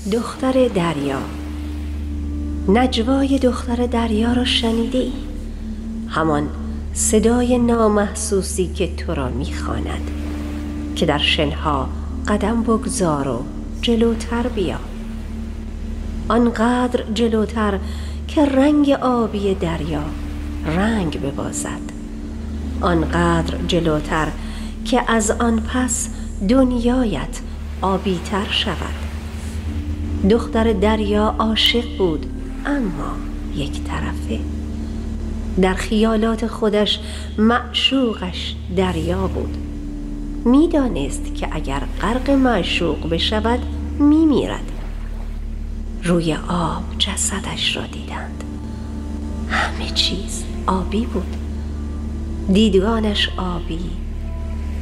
دختر دریا. نجوای دختر دریا را شنیده ای؟ همان صدای نامحسوسی که تو را می‌خواند که در شنها قدم بگذار و جلوتر بیا، آنقدر جلوتر که رنگ آبی دریا رنگ ببازد، آنقدر جلوتر که از آن پس دنیایت آبی‌تر شود. دختر دریا عاشق بود، اما یک طرفه. در خیالات خودش معشوقش دریا بود. میدانست که اگر غرق معشوق بشود میمیرد. روی آب جسدش را دیدند. همه چیز آبی بود. دیدگانش آبی،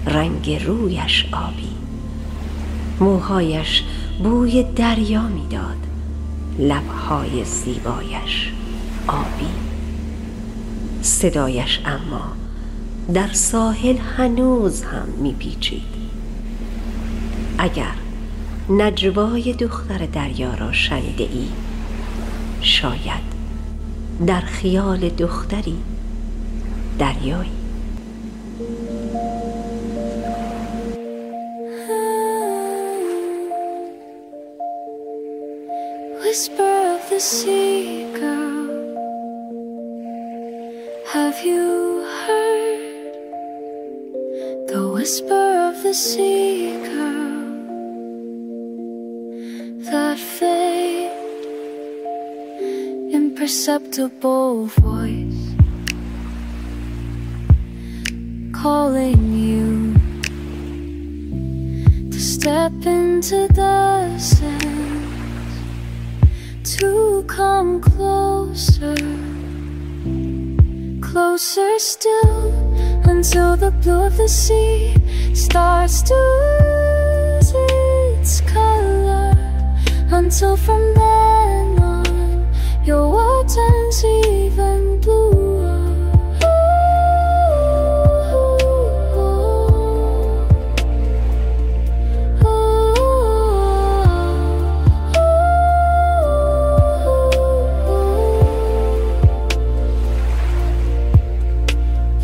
رنگ رویش آبی، موهایش بوی دریا میداد، لبهای زیبایش آبی. صدایش اما در ساحل هنوز هم میپیچید. اگر نجوای دختر دریا را شنیده ای، شاید در خیال دختری دریایی. Whisper of the sea, girl, have you heard the whisper of the sea, girl, that faint, imperceptible voice calling you to step into the sand, to come closer, closer still, until the blue of the sea starts to lose its color, until from then on your world turns even bluer.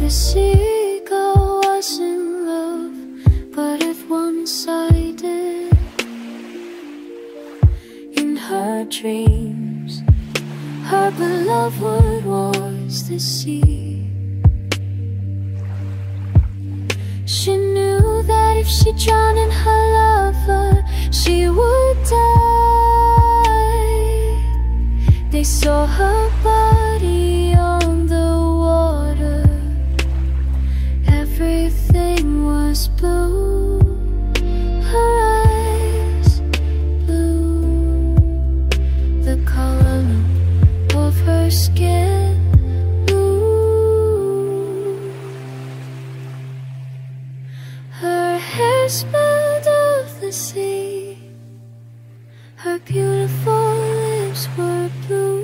The seagull was in love, but if one-sided. In her dreams, her beloved was the sea. She knew that if she drowned in her lover, she would die. They saw her body on the water. Everything was blue, her eyes blue, the color of her skin blue. Her hair smelled of the sea, her beautiful lips were blue,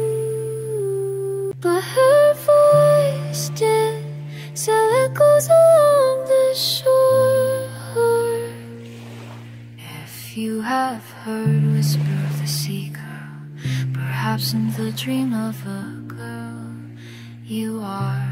but her voice did still echoes along the shore. If you have heard whisper of the sea, girl, perhaps in the dream of a girl you are.